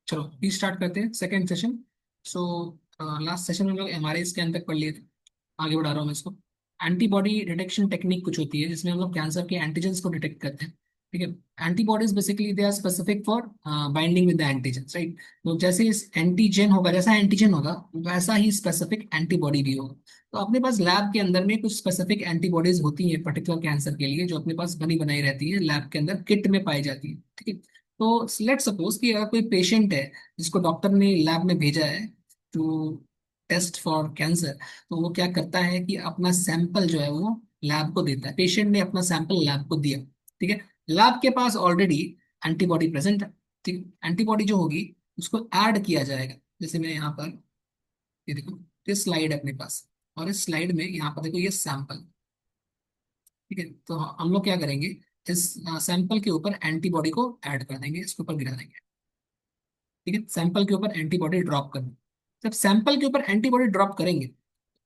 चलो भी स्टार्ट करते हैं second session. So last session में हम लोग एमआरआई स्कैन तक पढ़ लिए थे। आगे बढ़ा रहा हूँ मैं इसको। एंटीबॉडी डिटेक्शन टेक्निक कुछ होती है जिसमें हम लोग कैंसर के एंटीजेंस को डिटेक्ट करते हैं। ठीक है। Antibodies basically they are specific for binding with the antigens, right. तो जैसे इस एंटीजन होगा, जैसा एंटीजन होगा वैसा ही स्पेसिफिक एंटीबॉडी भी होगा। तो अपने पास लैब के अंदर में कुछ स्पेसिफिक एंटीबॉडीज होती हैं पर्टिकुलर कैंसर के लिए, जो अपने पास बनी बनाई रहती है, लैब के अंदर किट में पाई जाती है। ठीक है। तो लेट सपोज कि अगर कोई पेशेंट है जिसको डॉक्टर ने लैब में भेजा है टू टेस्ट फॉर कैंसर, तो वो क्या करता है कि अपना सैंपल जो है वो लैब को देता है। पेशेंट ने अपना सैंपल लैब को दिया। ठीक है। लैब के पास ऑलरेडी एंटीबॉडी प्रेजेंट है। ठीक है। एंटीबॉडी जो होगी उसको ऐड किया जाएगा। जैसे मैं यहाँ पर, ये देखो, ये स्लाइड है अपने पास, और इस स्लाइड में यहाँ पर देखो ये सैंपल। ठीक है। तो हम लोग क्या करेंगे, इस सैंपल के ऊपर एंटीबॉडी को ऐड कर देंगे, इसके ऊपर गिरा देंगे। ठीक है। सैंपल के ऊपर एंटीबॉडी ड्रॉप कर देंगे। जब सैंपल के ऊपर एंटीबॉडी ड्रॉप करेंगे,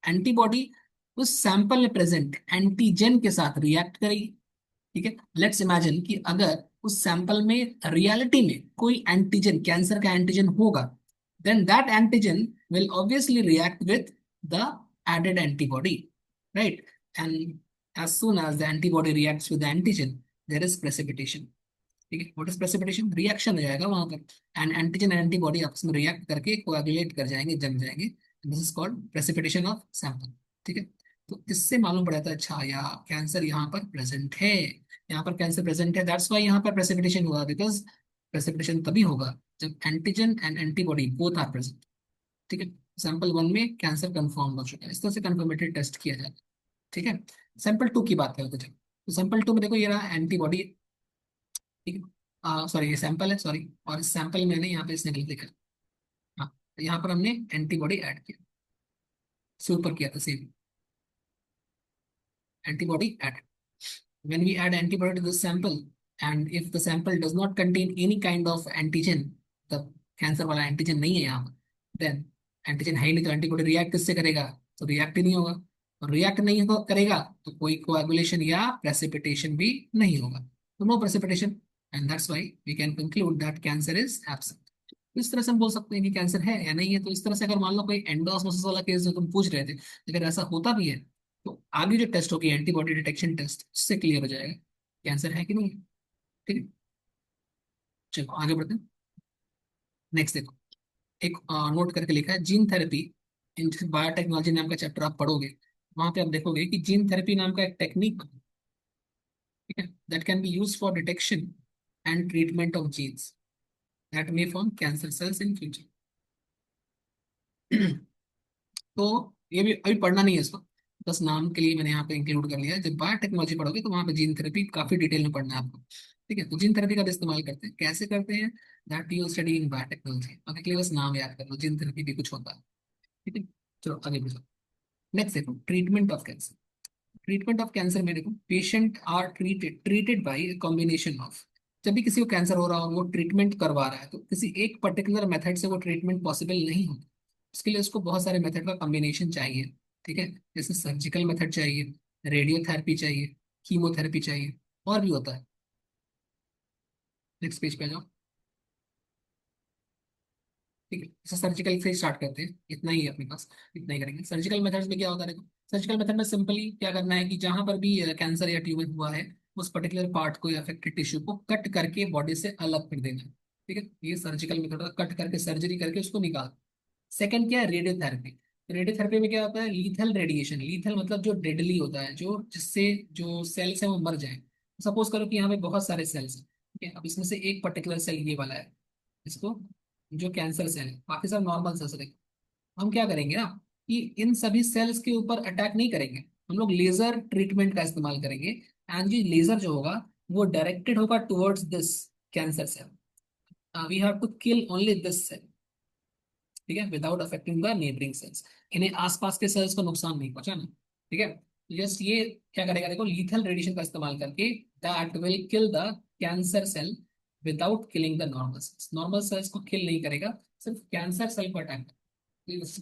एंटीबॉडी उस सैंपल में प्रेजेंट एंटीजन के साथ रिएक्ट करेगी। ठीक है। लेट्स इमेजिन कि अगर उस सैंपल में रियलिटी में कोई एंटीजन, कैंसर का एंटीजन होगा, then that antigen will obviously react with the added antibody, right. And as soon as the antibody reacts with the antigen, there is precipitation. ठीक है। What is precipitation? रिएक्शन हो जाएगा वहां पर, and antigen and antibody आपस में react करके coagulate कर जाएंगे, जम जाएंगे। This is called precipitation of sample. ठीक है। तो इससे मालूम पड़ा था, अच्छा या कैंसर यहाँ पर प्रेजेंट है, यहाँ पर कैंसर प्रेजेंट है, दैट्स वाई यहाँ पर प्रेसिपिटेशन हुआ। बिकॉज प्रेसिपिटेशन तभी होगा जब antigen and antibody both are present. ठीक है। सैंपल वन में कैंसर कंफर्म हो चुका है, इस तरह से कंफर्मेटरी टेस्ट किया जाता है। ठीक है। सैंपल टू की बात करते हैं। तो सैंपल टू में देखो ये रहा एंटीबॉडी। ठीक है। सॉरी, ये सैंपल है, सॉरी। और इस सैंपल में यहाँ पे इसने गलत लिखा। हाँ। तो यहाँ पर हमने एंटीबॉडी ऐड किया, सुपर किया था same, antibody add. when we add antibody to this sample, and if the sample does not contain any kind of antigen, the cancer वाला एंटीजन नहीं है यहाँ पर, देन एंटीजन है ही नहीं तो एंटीबॉडी रिएक्ट किससे करेगा? तो रिएक्ट ही नहीं होगा। और रिएक्ट नहीं करेगा तो कोई कोएगुलेशन या प्रेसिपिटेशन भी नहीं होगा। तो no precipitation, and that's why we can conclude that cancer is absent. इस तरह से हम बोल सकते हैं कि कैंसर है या नहीं है। तो इस तरह से अगर मान लो कोई एंडोस्मोसिस वाला केस जो तुम पूछ रहे थे, अगर ऐसा होता भी है, तो आगे जो टेस्ट होगी एंटीबॉडी डिटेक्शन टेस्ट, उससे क्लियर हो जाएगा कैंसर है कि नहीं है। ठीक है। चलो आगे बढ़ते हैं। नेक्स्ट देखो, एक नोट करके लिखा है जीन थेरेपी। इन बायोटेक्नोलॉजी नाम का चैप्टर आप पढ़ोगे, वहां पे आप देखोगे कि जीन थेरेपी नाम का एक टेक्निक, ठीक है, that can be use for detection and treatment of genes that may form cancer cells in future. तो ये भी अभी पढ़ना नहीं है इसको, बस नाम के लिए मैंने यहाँ पे इंक्लूड कर लिया है। जब बायोटेक्नोलॉजी पढ़ोगे तो वहाँ पे जीन थेरेपी काफी डिटेल में पढ़ना है आपको। ठीक है। तो जीन थेरेपी का भी इस्तेमाल करते हैं, कैसे करते हैं, that you study in biotechnology. अभी के लिए बस नाम याद कर लो, जीन थेरेपी भी कुछ होता है। ठीक है। चलो आगे बढ़ो। नेक्स्ट देखो, treatment of cancer. Treatment of cancer में देखो, patient are treated treated by combination of. जब भी किसी को कैंसर हो रहा हो, वो ट्रीटमेंट करवा रहा है, तो किसी एक पर्टिकुलर मेथड से वो ट्रीटमेंट पॉसिबल नहीं होता। उसके लिए उसको बहुत सारे मेथड का कॉम्बिनेशन चाहिए। ठीक है। जैसे सर्जिकल मेथड चाहिए, रेडियोथेरेपी चाहिए, कीमोथेरेपी चाहिए, और भी होता है। नेक्स्ट पेज पे आ जाओ। ठीक है। जैसे सर्जिकल से स्टार्ट करते हैं, इतना ही है अपने पास, इतना ही करेंगे। सर्जिकल मेथड्स में क्या होता है देखो, सर्जिकल मेथड में सिंपली क्या करना है कि जहां पर भी कैंसर या ट्यूमर हुआ है, उस पर्टिकुलर पार्ट को या अफेक्टेड टिश्यू को कट करके बॉडी से अलग कर देना है। ठीक है। ये सर्जिकल मेथड, कट करके सर्जरी करके उसको निकाल। सेकंड क्या है, रेडियोथेरेपी। रेडियोथेरेपी में क्या होता है, लीथल रेडिएशन। लीथल मतलब जो डेडली होता है, जो जिससे जो सेल्स है वो मर जाए। सपोज करो कि यहाँ पे बहुत सारे सेल्स हैं। ठीक है। अब इसमें से एक पर्टिकुलर सेल ये वाला है, इसको, जो कैंसर सेल है, बाकी सब नॉर्मल सेल्स है। हम क्या करेंगे ना, कि इन सभी सेल्स के ऊपर अटैक नहीं करेंगे, हम लोग लेजर ट्रीटमेंट का इस्तेमाल करेंगे। एंड ये लेजर जो होगा वो डायरेक्टेड होगा towards this cancer cell. We have to kill only this cell. ठीक है। Without affecting the neighbouring cells, इन्हें आसपास के सेल्स को नुकसान नहीं पहुंचाना। ठीक है। जस्ट ये क्या करेगा देखो, लीथल रेडिएशन का इस्तेमाल करके that will kill the cancer cell without killing the normal cells. Normal cells को किल नहीं करेगा, सिर्फ कैंसर सेल को अटैक।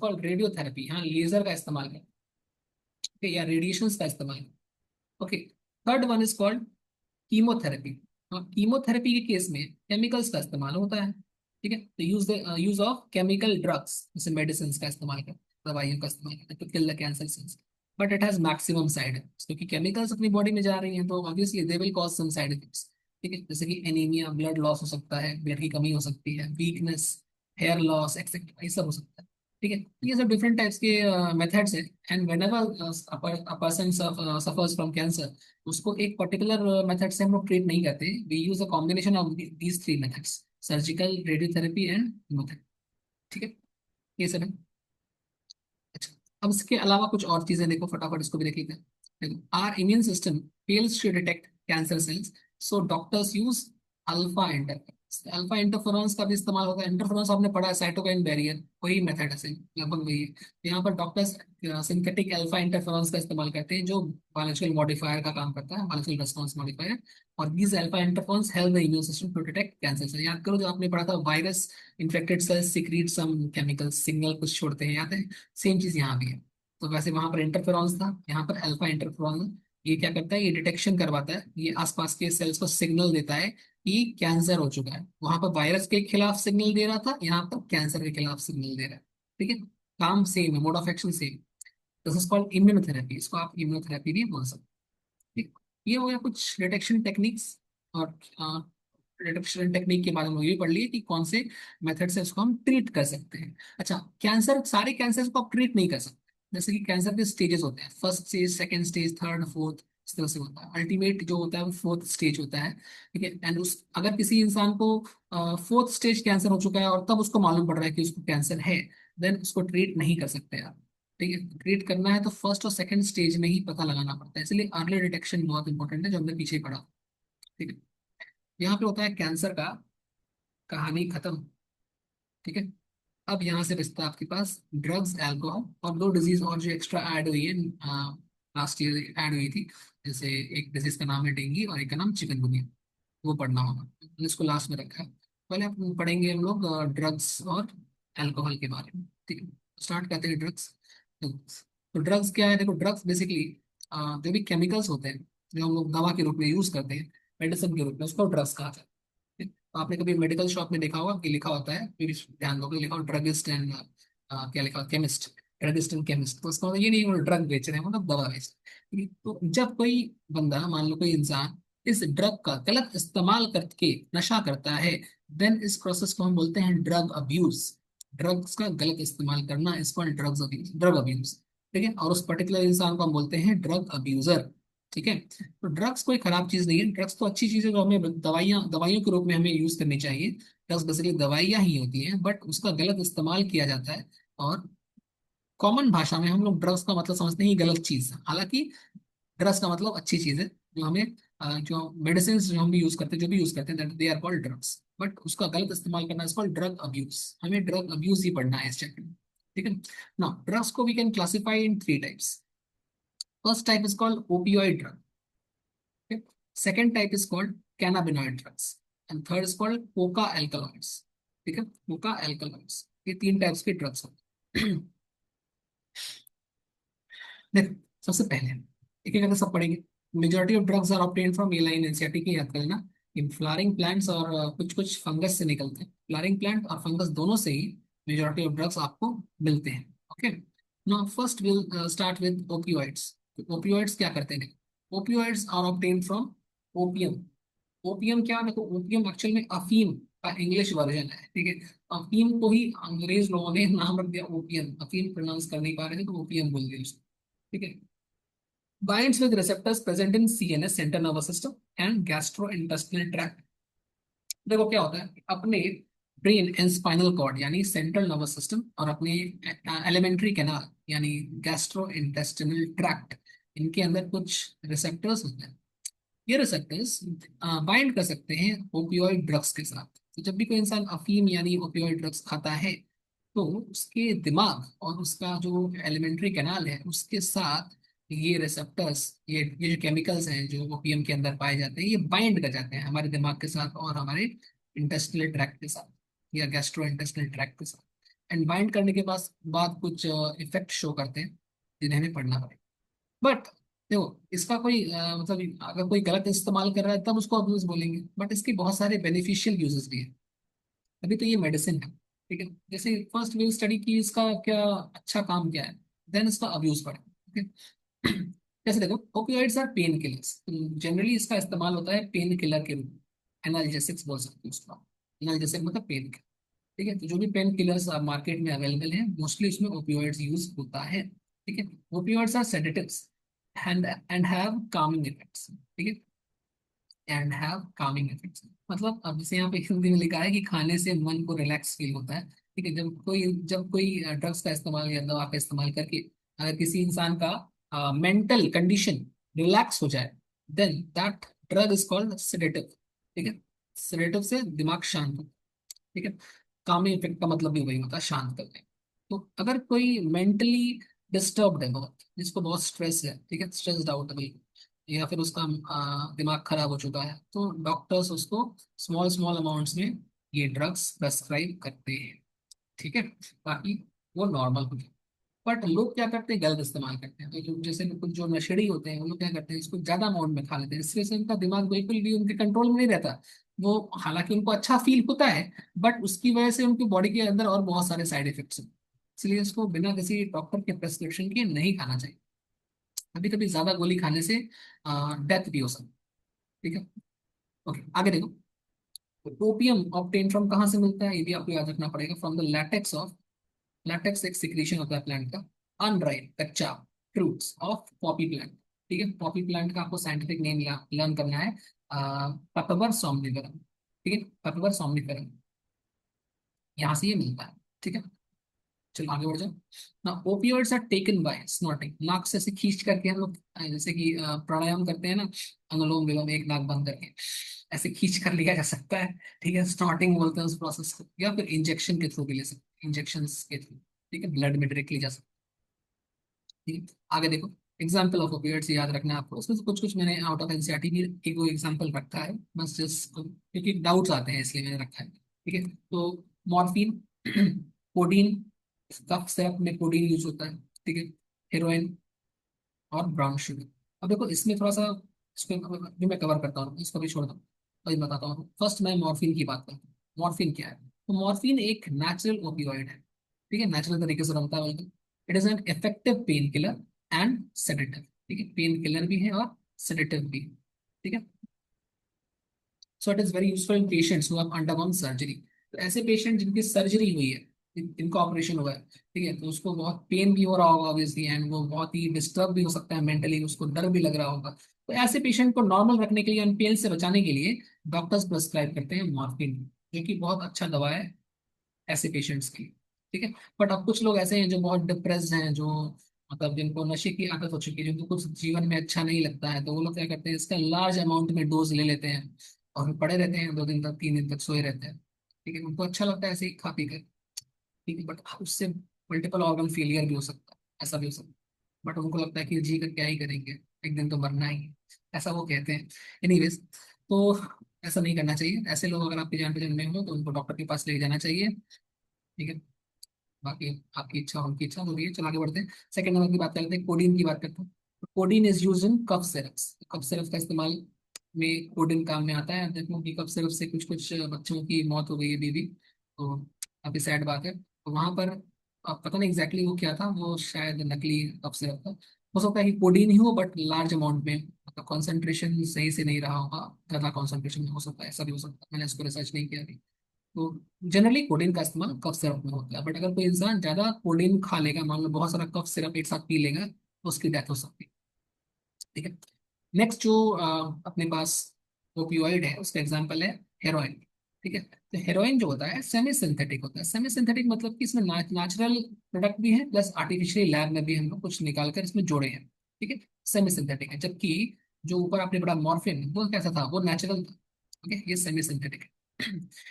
कॉल्ड रेडियोथेरेपी, हाँ, लेजर का इस्तेमाल कर, ठीक है, या रेडिएशन का इस्तेमाल। Okay. Third one is called chemotherapy. Chemotherapy के केस में केमिकल्स का इस्तेमाल होता है। ठीक है, तो यूज ऑफ केमिकल ड्रग्स जैसे मेडिसिन का इस्तेमाल कर, दवाइयों का इस्तेमाल करते हैं to kill the cancer cells, but it has maximum side effects, क्योंकि केमिकल्स अपनी बॉडी में जा रही हैं तो obviously they will cause some side effects. ठीक है, जैसे कि एनीमिया, ब्लड लॉस हो सकता है, ब्लड की कमी हो सकती है, वीकनेस, हेयर लॉस एक्सेट्रा, ये सब हो सकता है। ठीक है, ये सब डिफरेंट टाइप्स के मेथड्स हैं। And whenever a person suffers from cancer, उसको एक पर्टिकुलर मेथड से हम लोग ट्रीट नहीं करते, we use a combination of these three methods, surgical, radiotherapy and chemotherapy. ठीक है, ये सब है। अच्छा, अब इसके अलावा कुछ और चीजें देखो, फटाफट इसको भी देख लेते हैं। देखो, our immune system fails to detect cancer cells, so doctors use alpha interference. Alpha interference का भी इस्तेमाल होता है। इंटरफेरेंस आपने पढ़ा है, साइटोकाइन बैरियर, वही मेथड है same, लगभग वही है। यहाँ पर डॉक्टर्स सिंथेटिक अल्फा इंटरफेरेंस का इस्तेमाल करते हैं, जो बायोलॉजिकल मॉडिफायर का काम करता है, बायोलॉजिकल रेस्पॉन्स मॉडिफायर। और these alpha interference help the immune system to detect cancer cell. याद करो जो आपने पढ़ा था, virus infected cells secrete some chemical signal कुछ छोड़ते हैं, याद है? सेम चीज यहाँ भी है। तो वैसे वहां पर इंटरफेरॉन्स था, यहाँ पर अल्फा इंटरफेरॉन। ये क्या करता है, ये डिटेक्शन करवाता है, ये आसपास के सेल्स को सिग्नल देता है कि कैंसर हो चुका है। वहां पर वायरस के खिलाफ सिग्नल दे रहा था, यहाँ पर कैंसर के खिलाफ सिग्नल दे रहा है। ठीक है, काम सेम है, mode of action same. This is called immunotherapy, इसको आप इम्यूनोथेरेपी भी बोल सकते हैं। ठीक, ये हो गया कुछ डिटेक्शन टेक्निक्स। और डिटेक्शन टेक्निक के बारे में ये पढ़ लिए कि कौन से मेथड से इसको हम ट्रीट कर सकते हैं। अच्छा, कैंसर, सारे कैंसर को आप ट्रीट नहीं कर सकते। जैसे कि कैंसर के स्टेजेस होते हैं, first stage, second stage, third, fourth, इस तरह से होता है। अल्टीमेट जो होता है वो फोर्थ स्टेज होता है। ठीक है, एंड उस अगर किसी इंसान को फोर्थ स्टेज कैंसर हो चुका है और तब उसको मालूम पड़ रहा है कि उसको कैंसर है, देन उसको ट्रीट नहीं कर सकते आप। ठीक है, ट्रीट करना है तो फर्स्ट और सेकंड स्टेज में ही पता लगाना पड़ता है, इसलिए अर्ली डिटेक्शन बहुत इंपॉर्टेंट है, जो हमने पीछे ही पढ़ा। ठीक है, यहाँ पे होता है कैंसर का कहानी खत्म। ठीक है, अब यहाँ से बचता है आपके पास ड्रग्स, अल्कोहल और दो डिजीज और जो एक्स्ट्रा ऐड हुई है, लास्ट ईयर ऐड हुई थी। जैसे एक डिजीज का नाम है डेंगू और एक का नाम चिकनगुनिया, वो पढ़ना होगा, मैंने इसको लास्ट में रखा है। पहले हम पढ़ेंगे हम लोग ड्रग्स और अल्कोहल के बारे में। ठीक है, स्टार्ट करते हैं ड्रग्स। तो ड्रग्स क्या है, देखो ड्रग्स बेसिकली जो भी केमिकल्स होते हैं, जो हम लोग दवा के रूप में यूज करते हैं, मेडिसिन के रूप में, उसको ड्रग्स कहा जाता है। तो आपने कभी मेडिकल शॉप में देखा होगा कि लिखा होता है, फिर ध्यान दोगे, लिखा हो ड्रगिस्ट एंड क्या लिखा हो, केमिस्ट, ड्रगिस्ट एंड केमिस्ट। तो उसका मतलब ये नहीं वो ड्रग बेच रहे हैं, मतलब दवा बेच रहे हैं। तो जब कोई बंदा, मान लो कोई इंसान इस ड्रग का गलत इस्तेमाल करके नशा करता है, देन इस प्रोसेस को हम बोलते हैं ड्रग अब्यूज। ड्रग्स का गलत इस्तेमाल करना, इसको ड्रग्स अब्यूज, ड्रग अब्यूज। ठीक है, और उस पर्टिकुलर इंसान को हम बोलते हैं ड्रग अब्यूजर। ठीक है, तो ड्रग्स कोई खराब चीज नहीं है, ड्रग्स तो अच्छी चीज है, जो हमें दवाइयों के रूप में हमें यूज करनी चाहिए। ड्रग्स बेसिकली दवाइयाँ ही होती हैं, बट उसका गलत इस्तेमाल किया जाता है। और कॉमन भाषा में हम लोग ड्रग्स का मतलब समझते हैं कि गलत चीज है, हालांकि ड्रग्स का मतलब अच्छी चीज है, जो हमें जो मेडिसिन जो हम भी यूज करते हैं, जो भी यूज करते हैं, that they are called drugs. But उसका गलत इस्तेमाल करना इज कॉल्ड ड्रग अब्यूज। हमें ड्रग अब्यूज ही पढ़ना है इस चैप्टर में। ठीक है ना, ड्रग्स को we can classify in three types. First type is called opioid drug. Second type is called cannabinoid drugs. And third is called coca alkaloids. ठीक है, कोका एल्कलॉइड्स, ये तीन टाइप्स के ड्रग्स होते हैं। देखो, सबसे पहले एक एक करके सब पढ़ेंगे। Majority of drugs are obtained from a line NCERT की याद करना। इन फ्लावरिंग प्लांट्स और कुछ कुछ फंगस से निकलते हैं, फ्लावरिंग प्लांट और फंगस दोनों से ही मेजोरिटी ऑफ ड्रग्स आपको मिलते हैं। Okay, now first will start with opioids. Opioids क्या करते हैं? Opioids are obtained from opium. Opium क्या, देखो ओपियम एक्चुअल में अफीम का इंग्लिश वर्जन है। ठीक है, अफीम को ही अंग्रेज लोगों ने नाम रख दिया ओपियम, अफीम प्रोनाउंस कर नहीं पा रहे थे तो ओपियम बोल दिया उसको। ठीक है, binds with receptors present in CNS, central nervous system, and gastrointestinal tract। देखो क्या होता है, अपने ब्रेन एंड स्पाइनल कॉर्ड यानी सेंट्रल नर्वस सिस्टम, और अपने एलिमेंट्री कैनाल यानी गैस्ट्रो इंटेस्टिनल ट्रैक्ट, इनके अंदर कुछ रिसेप्टर्स होते हैं। ये रिसेप्टर्स बाइंड कर सकते हैं ओपियोइड ड्रग्स के साथ। तो जब भी कोई इंसान अफीम यानी ओपियोइड ड्रग्स खाता है, तो उसके दिमाग और उसका जो एलिमेंट्री कैनाल है उसके साथ ये रिसेप्टर्स, ये जो केमिकल्स हैं जो ओपियम के अंदर पाए जाते हैं, ये बाइंड कर जाते हैं हमारे दिमाग के साथ और हमारे इंटेस्टिनल ट्रैक्ट के साथ या गैस्ट्रो इंटेस्टिनल ट्रैक्ट के साथ। एंड बाइंड करने के बाद कुछ इफेक्ट शो करते हैं, जिन्हें हमें पढ़ना पड़ेगा। बट देखो, इसका कोई मतलब अगर कोई गलत इस्तेमाल कर रहा है तब उसको अब्यूज बोलेंगे, बट इसके बहुत सारे बेनिफिशियल यूजेस भी हैं। अभी तो ये मेडिसिन है, ठीक है। जैसे फर्स्ट विल स्टडी की इसका क्या अच्छा काम क्या है, देन इसका अब्यूज पढ़े, ठीक है। जैसे देखो, opioids are pain killers, generally इसका इस्तेमाल होता है पेन किलर के रूप में, एनाल्जेसिक्स बोल सकते हैं उसको। एनाल्जेसिक मतलब पेन, ठीक है। तो जो भी पेन किलर्स मार्केट में अवेलेबल हैं, मोस्टली उसमें ओपियोइड्स यूज होता है, ठीक है। Opioids are sedatives and have calming effects, ठीक है। एंड हैव कामिंग इफेक्ट्स मतलब, अब जैसे यहाँ पे हिंदी में लिखा है कि खाने से मन को रिलैक्स फील होता है, ठीक है। जब कोई ड्रग्स का इस्तेमाल या दवा का इस्तेमाल करके अगर किसी इंसान का मेंटल कंडीशन रिलैक्स हो जाए, then that drug is called sedative, ठीक है। सेडेटिव से दिमाग शांत हो, ठीक है। कामिंग इफेक्ट का मतलब भी वही होता है, शांत करने। तो अगर कोई मेंटली डिस्टर्ब्ड है बहुत, जिसको बहुत स्ट्रेस है, ठीक है, स्ट्रेस्ड आउट है भाई, या फिर उसका दिमाग खराब हो चुका है, तो डॉक्टर्स उसको स्मॉल स्मॉल अमाउंट्स में ये ड्रग्स प्रेस्क्राइब करते हैं, ठीक है, ताकि वो नॉर्मल हो जाए। बट लोग क्या करते हैं, गलत इस्तेमाल करते हैं। तो जैसे कुछ जो नशेड़ी होते हैं, वो लोग क्या करते हैं, इसको ज्यादा अमाउंट में खा लेते हैं, इससे उनका दिमाग बिल्कुल भी उनके कंट्रोल में नहीं रहता। वो हालांकि उनको अच्छा फील होता है, बट उसकी वजह से उनकी बॉडी के अंदर और बहुत सारे साइड इफेक्ट्स हैं। इसलिए इसको बिना किसी डॉक्टर के प्रेस्क्रिप्शन के नहीं खाना चाहिए। कभी कभी ज्यादा गोली खाने से डेथ भी हो सकती है, ठीक है। ओके, आगे देखो। ओपियम ऑब्टेन फ्रॉम कहाँ से मिलता है, ये भी आपको याद रखना पड़ेगा, from the latex of, latex एक सिक्रीशन होता है प्लांट का, अनराइप कच्चा फ्रूट्स ऑफ पॉपी प्लांट, ठीक है। पॉपी प्लांट का आपको साइंटिफिक नेम लर्न करना है, पेपरवर सोम्निफेरम, ठीक है, पेपरवर सोम्निफेरम, यहाँ से ये मिलता है, ठीक है। चलो आगे बढ़ जाओ ना। Opioids are taken by snorting, नाक से ऐसे खींच करके हम लोग जैसे कि प्राणायाम करते हैं ना, अनुलोम विलोम, एक नाक बंद करके ऐसे खींच कर लिया जा सकता है, ठीक है। स्नॉटिंग बोलते हैं उस प्रोसेस को, या फिर इंजेक्शन के थ्रू भी ले सकते हैं, इंजेक्शन के थ्रू, ठीक है, ब्लड में डायरेक्टली जा सकता है, ठीक है। आगे देखो, एग्जाम्पल ऑफ ओपियोइड्स याद रखना है आपको, उसमें से कुछ कुछ मैंने आउट ऑफ एनसीईआरटी भी एक दो एग्जाम्पल रखा है, बस जस्ट क्योंकि डाउट्स आते हैं इसलिए मैंने रखा है, ठीक है। तो मॉर्फिन, कोडीन, कफ सिरप में कोडीन यूज होता है, ठीक है, हेरोइन और ब्राउन शुगर। अब देखो इसमें थोड़ा सा, इसको भी मैं कवर करता हूँ, इसको भी छोड़ दूँ, अभी बताता हूँ। फर्स्ट मैं मॉर्फिन की बात करता हूँ। मॉर्फिन क्या है, तो मॉर्फिन एक नेचुरल ओपियोइड है, ठीक है, नेचुरल तरीके से बनता है बल्कि। It is an effective pain killer and sedative, ठीक है, पेन किलर भी है और सेडेटिव भी है, ठीक है। So it is very useful in patients who have undergone surgery. तो ऐसे पेशेंट जिनकी सर्जरी हुई है, इनका ऑपरेशन हुआ है, ठीक है, तो उसको बहुत पेन भी हो रहा होगा ऑब्वियसली, एंड वो बहुत ही डिस्टर्ब भी हो सकता है मेंटली, उसको डर भी लग रहा होगा। तो ऐसे पेशेंट को नॉर्मल रखने के लिए, एंड पेन से बचाने के लिए डॉक्टर्स प्रेस्क्राइब करते हैं मॉर्फिन, जो कि बहुत अच्छा दवा है ऐसे पेशेंट्स की, ठीक है। बट अब कुछ लोग ऐसे हैं जो बहुत डिप्रेस्ड हैं, जो मतलब जिनको नशे की आदत हो चुकी है, जिनको कुछ जीवन में अच्छा नहीं लगता है, तो वो लोग क्या करते हैं, इसका लार्ज अमाउंट में डोज ले लेते हैं और फिर पड़े रहते हैं 2 दिन तक, 3 दिन तक सोए रहते हैं, ठीक है। उनको अच्छा लगता है ऐसे ही खा पी कर, ठीक है, बट उससे मल्टीपल ऑर्गन फेलियर भी हो सकता है, ऐसा भी हो सकता है। बट उनको लगता है कि जी कर क्या ही करेंगे, एक दिन तो मरना ही है, ऐसा वो कहते हैं। एनीवेज, तो ऐसा नहीं करना चाहिए। ऐसे लोग अगर आपकी जान पहचान में हो तो उनको डॉक्टर के पास लेके जाना चाहिए, ठीक है। बाकी आपकी इच्छा, उनकी इच्छा हो रही है। चलो आगे बढ़ते हैं, सेकंड नंबर की बात करते हैं, कोडीन की बात करते हैं। Codeine is use in cough syrups, cough syrup का इस्तेमाल में कोडीन काम में आता है। देखो कि कफ सिरप से कुछ कुछ बच्चों की मौत हो गई है, बेबी, तो काफी सैड बात है। तो वहां पर अब पता नहीं एग्जैक्टली वो क्या था, वो शायद नकली कफ सिरप था। हो सकता है कि कोडीन ही हो, बट लार्ज अमाउंट में, मतलब कॉन्सेंट्रेशन सही से नहीं रहा होगा, ज्यादा कॉन्सेंट्रेशन में हो सकता है, ऐसा भी हो सकता है, मैंने इसको रिसर्च नहीं किया अभी। तो जनरली कोडीन का इस्तेमाल कफ सिरप में होता है, बट अगर कोई इंसान ज्यादा कोडीन खा लेगा, मान लो बहुत सारा कफ सिरप एक साथ पी लेगा, तो उसकी डेथ हो सकती है, ठीक है। नेक्स्ट जो अपने पास ओपियोइड है, उसका एग्जांपल है हेरोइन, ठीक है। तो हेरोइन जो होता है सेमी सिंथेटिक होता है। सेमी सिंथेटिक मतलब कि इसमें नेचुरल प्रोडक्ट भी है, प्लस आर्टिफिशियली लैब में भी हम लोग कुछ निकाल कर इसमें जोड़े हैं, ठीक है। सेमी सिंथेटिक है, जबकि जो ऊपर आपने पढ़ा मॉर्फिन, वो कैसा था, वो नेचुरल था, ओके, ये सेमी सिंथेटिक है।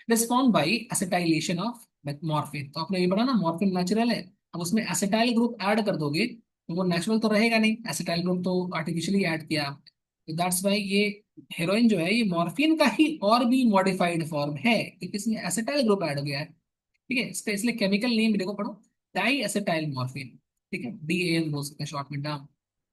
Respond by acetylation of morphine, तो आपने ये पढ़ा ना, मॉर्फिन नेचुरल है, अब उसमें एसिटाइल ग्रुप ऐड कर दोगे तो वो नेचुरल तो रहेगा नहीं, एसिटाइल ग्रुप तो आर्टिफिशियली ऐड किया आपने। तो दैट्स वाई ये हेरोइन जो है, ये मॉर्फिन का ही और भी मॉडिफाइड फॉर्म है, क्योंकि इसमें एसिटाइल ग्रुप ऐड हो गया है, ठीक है। इसका इसलिए केमिकल नेम भी देखो, पढ़ो, डाई एसिटाइल मॉर्फिन, ठीक है, DAM बोल सकते हैं शॉर्ट में, डाम,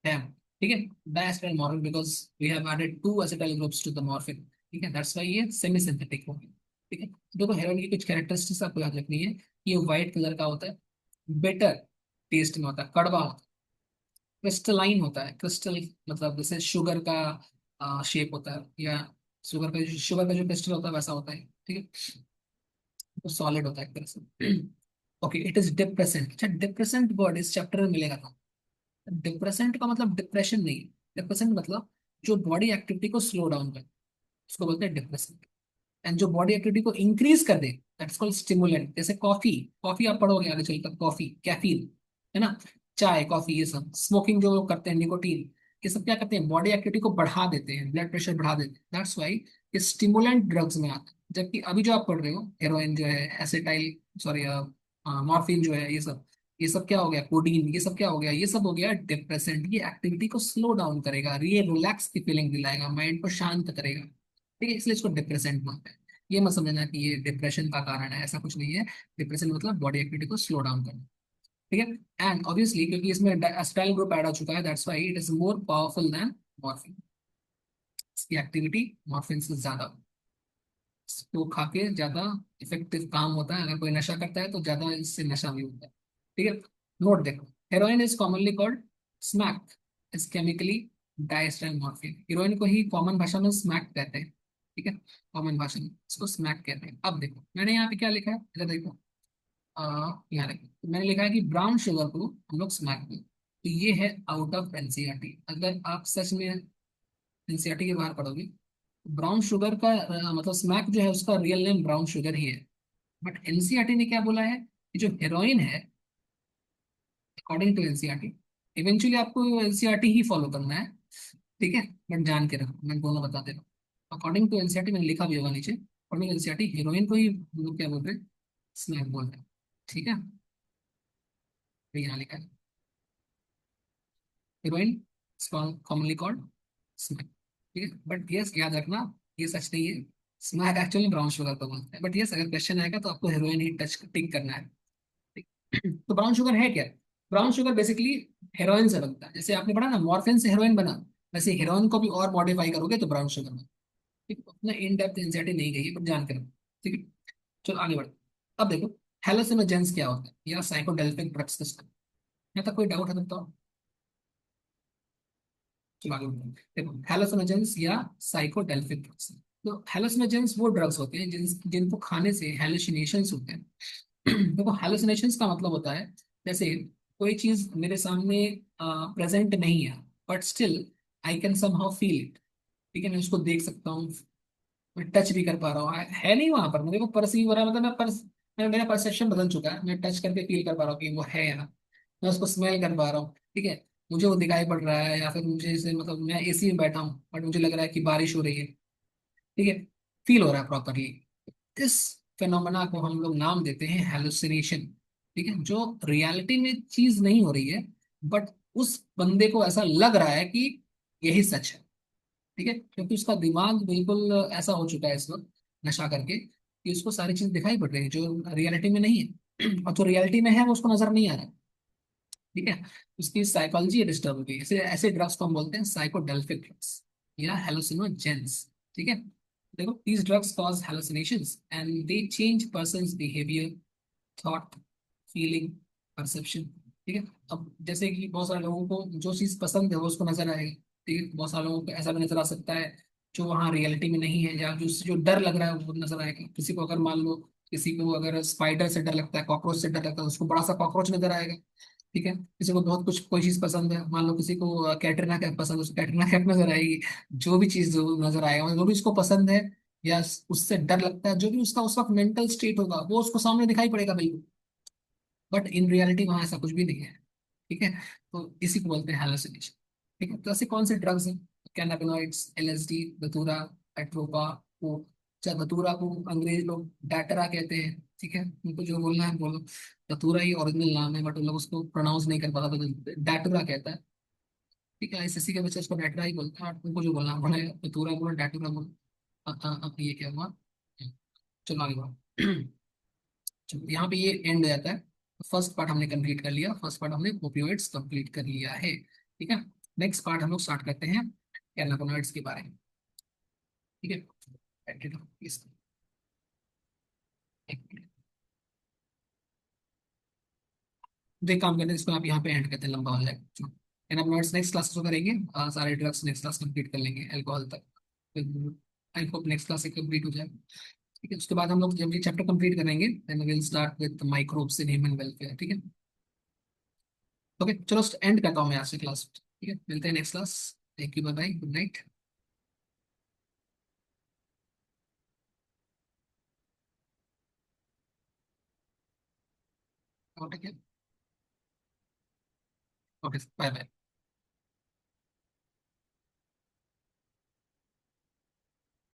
डैम, ठीक है, diacetylmorphine, because we have added 2 acetyl groups to the morphine, ठीक है, दैट्स वाई ये सेमी सिंथेटिक हो गया। ठीक है, देखो हेरोइन की कुछ कैरेक्टरिस्टिक्स आपको याद रखनी है। ये व्हाइट कलर का होता है, बेटर टेस्ट में होता है, कड़वा होता है, क्रिस्टलाइन होता है, क्रिस्टल मतलब जैसे शुगर का शेप होता है, या शुगर का जो क्रिस्टल होता है वैसा होता है। ठीक है, तो सॉलिड होता है एक तरह से। Okay, it is depressant. अच्छा, डिप्रेसेंट वर्ड इस चैप्टर में मिलेगा था। डिप्रेसेंट का मतलब डिप्रेशन नहीं, डिप्रेसेंट मतलब जो बॉडी एक्टिविटी को स्लो डाउन करे, उसको बोलते हैं डिप्रेसेंट। एंड जो बॉडी एक्टिविटी को इंक्रीज कर दे, दैट्स कॉल्ड स्टिमुलेंट। जैसे कॉफी, कॉफी आप पढ़ोगे आगे चलकर, कॉफी कैफीन है ना, चाय कॉफी, ये सब स्मोकिंग जो लोग करते हैं, निकोटीन, ये सब क्या करते हैं, बॉडी एक्टिविटी को बढ़ा देते हैं, ब्लड प्रेशर बढ़ा देते हैं। दैट्स वाई ये स्टिमुलेंट ड्रग्स में आता है। जबकि अभी जो आप पढ़ रहे हो, हेरोइन जो है, एसिटाइल, सॉरी मॉर्फिन जो है, ये सब क्या हो गया, कोडीन, ये सब क्या हो गया, ये सब हो गया डिप्रेसेंट। ये एक्टिविटी को स्लो डाउन करेगा, ये रिलैक्स की फीलिंग दिलाएगा, माइंड को शांत करेगा। ठीक है, इसलिए इसको डिप्रेसेंट मानते हैं। ये मत समझना कि ये डिप्रेशन का कारण है, ऐसा कुछ नहीं है। डिप्रेशन मतलब बॉडी एक्टिविटी को स्लो डाउन करना। ठीक है, एंड ऑब्वियसली क्योंकि इसमें एसिटाइल ग्रुप ऐड हो चुका है, that's why it is more powerful than morphine. इसकी एक्टिविटी मॉर्फिन से ज्यादा, इसको खा के ज्यादा इफेक्टिव काम होता है। अगर कोई नशा करता है तो ज्यादा इससे नशा भी होता है। ठीक है, नोट देखो, heroin is commonly called smack, is chemically diacetyl morphine. Heroin को ही कॉमन भाषा में स्मैक कहते हैं। ठीक है, कॉमन भाषा में इसको स्मैक कहते हैं। अब देखो मैंने यहाँ पे क्या लिखा है, इधर देखो, यहाँ देखो, तो मैंने लिखा है कि ब्राउन शुगर को हम लोग स्मैक कहते हैं। तो ये है आउट ऑफ एनसीईआरटी। अगर आप सच में एनसीईआरटी के बाहर पढ़ोगे, ब्राउन शुगर का मतलब स्मैक जो है उसका रियल नेम ब्राउन शुगर ही है। बट एनसीईआरटी ने क्या बोला है कि जो हेरोइन है, अकॉर्डिंग टू एनसीईआरटी, इवेंचुअली आपको एनसीईआरटी ही फॉलो करना है। ठीक है, बट जान के रखो, मैं दोनों बता दे रहा हूँ। अकॉर्डिंग टू एनसीईआरटी, मैंने लिखा भी होगा नीचे, अकॉर्डिंग टू एनसीईआरटी हीरोइन को ही हम लोग क्या बोलते हैं, स्मैक बोलते हैं। ठीक है, तो यहाँ लिखा है हीरोइन कॉमनली कॉल्ड स्मैक। ठीक है, बट यस याद रखना, ये सच नहीं है। स्मैक एक्चुअली ब्राउन शुगर को बोलते हैं, बट यस अगर क्वेश्चन आएगा तो आपको हीरोइन ही टच टिक करना है। ठीक। तो ब्राउन शुगर है क्या? ब्राउन शुगर बेसिकली हेरोइन से बनता है। जैसे आपने पढ़ा ना, मॉर्फिन से हेरोइन बना, वैसे हेरोइन को भी और मॉडिफाई करोगे तो ब्राउन शुगर बना। ठीक है, उतना इन डेप्थ एंजाइटी नहीं गई है, पर जान कर। ठीक है, चलो आगे बढ़ो। अब देखो, हेलोसिनोजेंस क्या होता है या साइकोडेल्फिक ड्रग्स किसको, यहाँ तक कोई डाउट है तो बताओ। चलो आगे बढ़ो। देखो, हेलोसिनोजेंस या साइकोडेल्फिक ड्रग्स, तो हेलोसिनोजेंस वो ड्रग्स होते हैं जिनको खाने से हेलुसिनेशंस होते हैं। देखो, हेलुसिनेशंस का मतलब होता है, जैसे कोई चीज मेरे सामने प्रेजेंट नहीं है, but still I can somehow feel it. ठीक है, मैं उसको देख सकता हूँ, मैं टच भी कर पा रहा हूँ, है नहीं वहां पर, मेरे को परसीव हो रहा है, मतलब मेरा परसेप्शन बदल चुका है, मैं टच करके फील कर पा रहा हूँ कि वो है यहाँ। मैं उसको स्मेल कर पा रहा हूँ। ठीक है, मुझे वो दिखाई पड़ रहा है, या फिर मुझे जैसे मतलब मैं एसी में बैठा हूँ बट मुझे लग रहा है कि बारिश हो रही है। ठीक है, फील हो रहा है प्रॉपरली। इस फेनोमेना को हम लोग नाम देते हैं हेलुसिनेशन। ठीक है, जो रियलिटी में चीज नहीं हो रही है, बट उस बंदे को ऐसा लग रहा है कि यही सच है। ठीक है, क्योंकि उसका दिमाग बिल्कुल ऐसा हो चुका है इस वक्त, नशा करके, कि उसको सारी चीज दिखाई पड़ रही है जो रियलिटी में नहीं है। और जो रियलिटी में है वो उसको नजर नहीं आ रहा। ठीक है, उसकी साइकोलॉजी डिस्टर्ब हो गई। ऐसे ऐसे ड्रग्स को हम बोलते हैं साइकोडेल्फिक ड्रग्स या हेलुसिनोजेंस। ठीक है, देखो, these drugs cause hallucinations and they change person's behavior, thought, feeling, perception. ठीक है, अब जैसे कि बहुत सारे लोगों को जो चीज़ पसंद है वो उसको नजर आएगी। ठीक है, बहुत सारे लोगों को ऐसा भी नजर आ सकता है जो वहाँ रियलिटी में नहीं है, या जो जो डर लग रहा है वो नजर आएगा। किसी को अगर मान लो, किसी को अगर स्पाइडर से डर लगता है, कॉकरोच से डर लगता है, उसको बड़ा सा कॉकरोच नजर आएगा। ठीक है, किसी को बहुत कुछ कोई चीज पसंद है, मान लो किसी को कैटरीना कैफ पसंद है, उसको कैटरीना कैफ नजर आएगी। जो भी चीज जो नजर आएगा, मतलब जो भी उसको पसंद है या उससे डर लगता है, जो भी उसका उस वक्त मेंटल स्टेट होगा वो उसको सामने दिखाई पड़ेगा बिल्कुल। बट इन रियलिटी वहां ऐसा कुछ भी नहीं है। ठीक है, तो इसी को बोलते हैं हेलुसिनेशन। ठीक है, तो ऐसे कौन से ड्रग्स हैं? कैनाबिनॉइड्स, एलएसडी, धतूरा, एट्रोपा को, चाहे धतूरा को अंग्रेज लोग डैटरा कहते हैं। ठीक है, उनको जो बोलना है बोलो। धतूरा ही ओरिजिनल नाम है, बट उन लोग उसको प्रोनाउंस नहीं कर पाता तो डैटरा कहता है। ठीक है, एसएससी के बच्चे उसको डैटरा ही बोलते हैं, और उनको जो बोलना बोले, धतूरा बोलो, डैटरा बोलो। अब ये क्या हुआ, चलो आगे बढ़ो। चलो यहाँ पे ये एंड हो जाता है। फर्स्ट पार्ट हमने कंप्लीट कर लिया, फर्स्ट पार्ट हमने ओपियोइड्स कंप्लीट कर लिया है। ठीक है, नेक्स्ट पार्ट हम लोग स्टार्ट करते हैं कैनाबिनॉइड्स के बारे में। ठीक है, एक मिनट। तो एक काम करते हैं, इसको आप यहाँ पे एंड करते हैं, लंबा हो जाएगा। एंड अब नेक्स्ट क्लास को करेंगे, सारे ड्रग्स नेक्स्ट क्लास कंप्लीट कर लेंगे अल्कोहल तक। आई होप नेक्स्ट क्लास से कंप्लीट हो जाए। ठीक है, उसके बाद हम लोग जब ये चैप्टर कंप्लीट करेंगे then will start with microbes in human welfare. ठीक है। ओके चलो एंड करता हूँ मैं आज से क्लास। ठीक है, मिलते हैं next class. Thank you, bye bye, good night. Okay. Okay, bye bye.